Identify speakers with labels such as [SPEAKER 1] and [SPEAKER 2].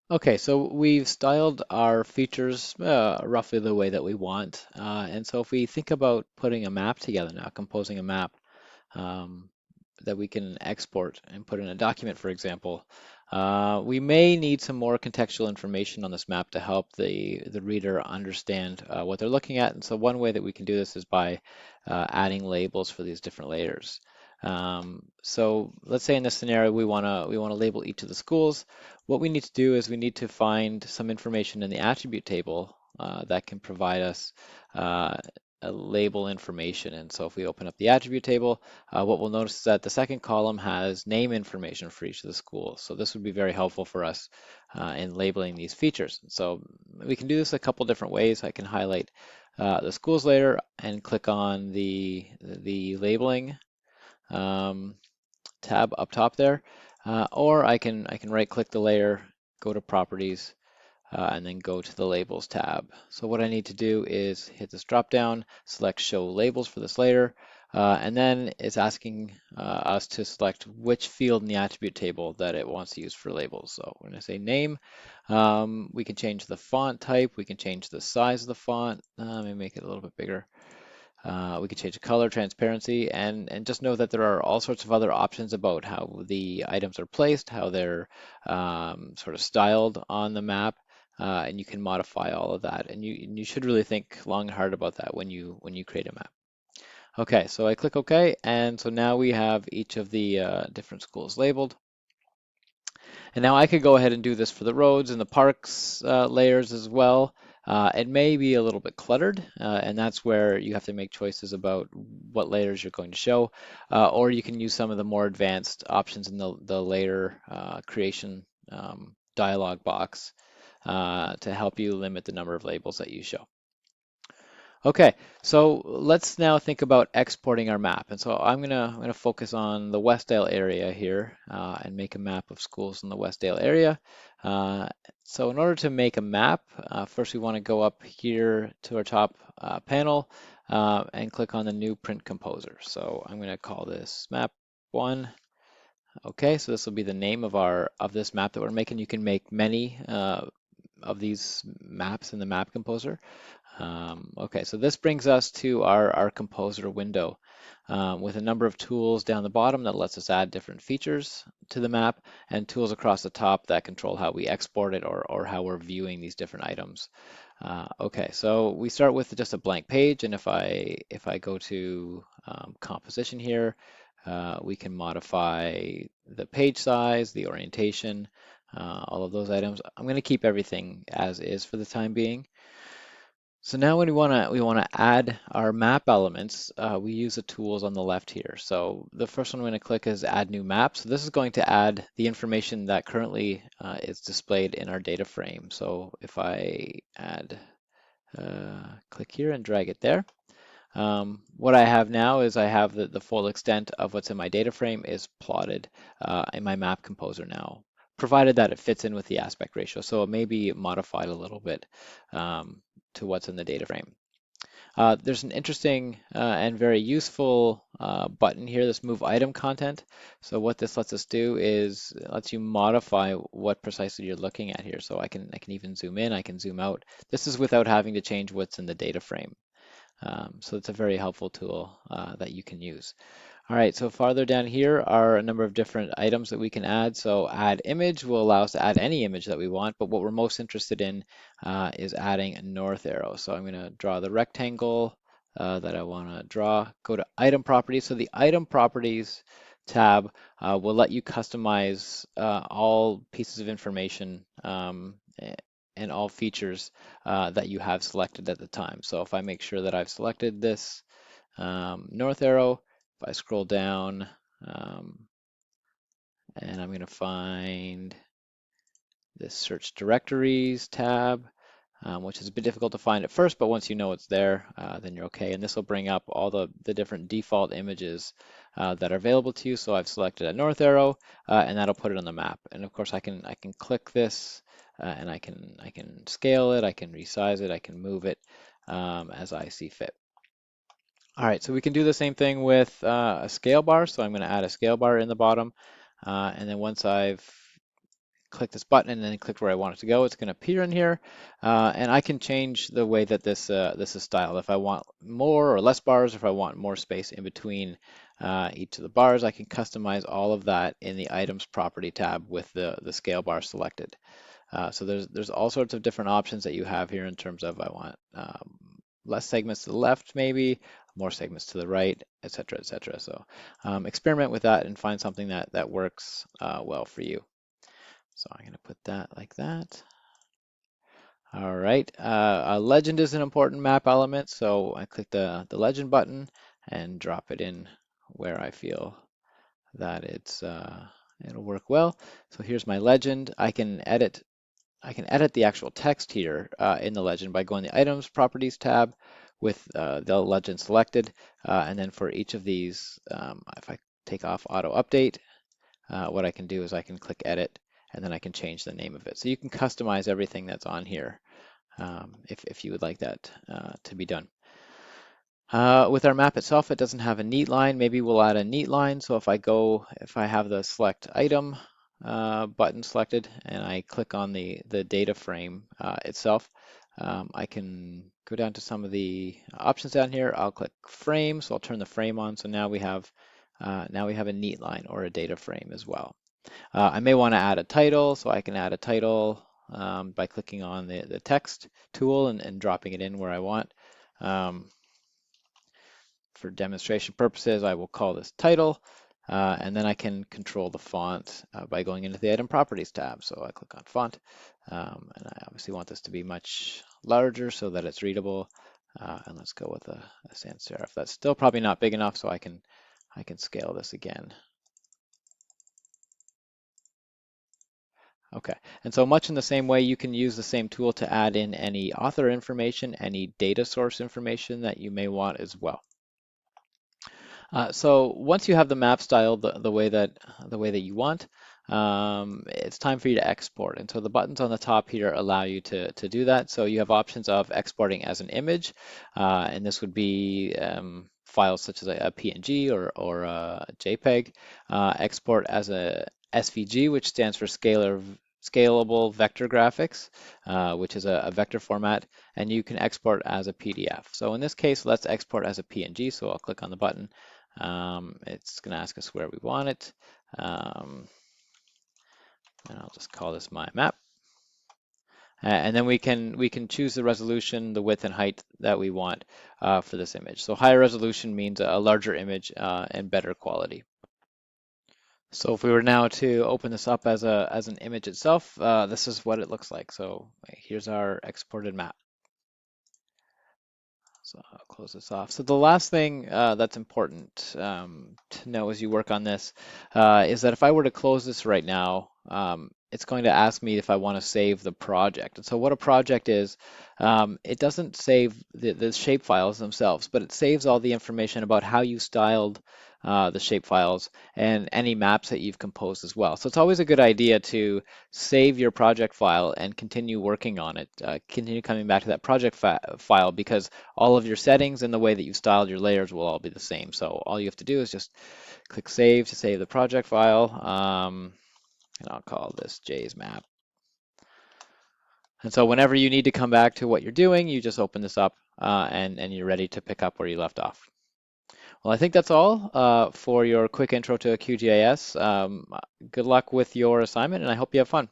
[SPEAKER 1] Okay, so we've styled our features roughly the way that we want. And so if we think about putting a map together now, composing a map um, that we can export and put in a document, for example, we may need some more contextual information on this map to help the reader understand what they're looking at. And so one way that we can do this is by adding labels for these different layers. So let's say in this scenario we wanna label each of the schools. What we need to do is we need to find some information in the attribute table that can provide us uh, a label information. And so if we open up the attribute table, what we'll notice is that the second column has name information for each of the schools. So this would be very helpful for us in labeling these features. So we can do this a couple different ways. I can highlight the schools layer and click on the labeling um, tab up top there, or I can right click the layer, go to properties, and then go to the labels tab. So what I need to do is hit this drop down, select show labels for this layer, and then it's asking us to select which field in the attribute table that it wants to use for labels. So when I say name, we can change the font type, we can change the size of the font, let me make it a little bit bigger. We can change the color, transparency, and just know that there are all sorts of other options about how the items are placed, how they're sort of styled on the map, and you can modify all of that. And you should really think long and hard about that when you create a map. Okay, so I click OK, and so now we have each of the different schools labeled. And now I could go ahead and do this for the roads and the parks layers as well. It may be a little bit cluttered, and that's where you have to make choices about what layers you're going to show, or you can use some of the more advanced options in the layer creation dialog box to help you limit the number of labels that you show. Okay, so let's now think about exporting our map. And so I'm gonna focus on the Westdale area here and make a map of schools in the Westdale area. Uh, so in order to make a map, first we want to go up here to our top panel and click on the new print composer. So I'm gonna call this map one. Okay, so this will be the name of this map that we're making. You can make many of these maps in the map composer. Okay, so this brings us to our composer window with a number of tools down the bottom that lets us add different features to the map and tools across the top that control how we export it or how we're viewing these different items. Okay, so we start with just a blank page, and if I go to composition here, we can modify the page size, the orientation, all of those items. I'm going to keep everything as is for the time being. So now when we wanna add our map elements, we use the tools on the left here. So the first one I'm going to click is Add New Map. So this is going to add the information that currently is displayed in our data frame. So if I add, click here and drag it there. What I have now is I have the full extent of what's in my data frame is plotted in my map composer now, provided that it fits in with the aspect ratio. So it may be modified a little bit to what's in the data frame. There's an interesting and very useful button here, this move item content. So what this lets us do is it lets you modify what precisely you're looking at here. So I can even zoom in, I can zoom out. This is without having to change what's in the data frame. So it's a very helpful tool that you can use. All right, so farther down here are a number of different items that we can add. So add image will allow us to add any image that we want, but what we're most interested in is adding a north arrow. So I'm going to draw the rectangle that I want to draw, go to item properties. So the item properties tab will let you customize all pieces of information and all features that you have selected at the time. So if I make sure that I've selected this north arrow, if I scroll down, um, and I'm going to find this search directories tab, which is a bit difficult to find at first, but once you know it's there, then you're okay. And this will bring up all the different default images that are available to you. So I've selected a north arrow, and that'll put it on the map. And of course, I can click this, and I can scale it, I can resize it, I can move it as I see fit. All right, so we can do the same thing with a scale bar. So I'm going to add a scale bar in the bottom. And then once I've click this button and then click where I want it to go, it's going to appear in here, and I can change the way that this is styled. If I want more or less bars, if I want more space in between each of the bars, I can customize all of that in the Items Property tab with the scale bar selected. So there's all sorts of different options that you have here in terms of I want less segments to the left, maybe more segments to the right, et cetera, et cetera. So experiment with that and find something that works well for you. So I'm going to put that like that. All right, a legend is an important map element, so I click the legend button and drop it in where I feel that it'll work well. So here's my legend. I can edit the actual text here in the legend by going to the Items Properties tab with the legend selected, and then for each of these, if I take off Auto Update, what I can do is I can click Edit, and then I can change the name of it. So you can customize everything that's on here if you would like that to be done. With our map itself, it doesn't have a neat line. Maybe we'll add a neat line. So if I have the Select Item button selected and I click on the data frame itself, I can go down to some of the options down here. I'll click Frame, so I'll turn the frame on. So now we have a neat line or a data frame as well. I may want to add a title, so I can add a title by clicking on the text tool and dropping it in where I want. For demonstration purposes, I will call this title, and then I can control the font by going into the Item Properties tab. So I click on Font, and I obviously want this to be much larger so that it's readable. And let's go with a sans serif. That's still probably not big enough, so I can scale this again. Okay, and so much in the same way, you can use the same tool to add in any author information, any data source information that you may want as well. So once you have the map styled the way that you want, it's time for you to export. And so the buttons on the top here allow you to do that. So you have options of exporting as an image, and this would be files such as a PNG or a JPEG. Export as a SVG, which stands for Scalable Vector Graphics, which is a vector format, and you can export as a PDF. So in this case, let's export as a PNG. So I'll click on the button. It's going to ask us where we want it, and I'll just call this my map. And then we can choose the resolution, the width and height that we want for this image. So higher resolution means a larger image and better quality. So if we were now to open this up as an image itself, this is what it looks like. So here's our exported map. So I'll close this off. So the last thing that's important to know as you work on this is that if I were to close this right now, it's going to ask me if I want to save the project. And so what a project is, it doesn't save the shape files themselves, but it saves all the information about how you styled the shape files and any maps that you've composed as well. So it's always a good idea to save your project file and continue working on it, continue coming back to that project file, because all of your settings and the way that you styled your layers will all be the same. So all you have to do is just click Save to save the project file. And I'll call this J's map. And so whenever you need to come back to what you're doing, you just open this up and you're ready to pick up where you left off. Well, I think that's all for your quick intro to QGIS. Good luck with your assignment, and I hope you have fun.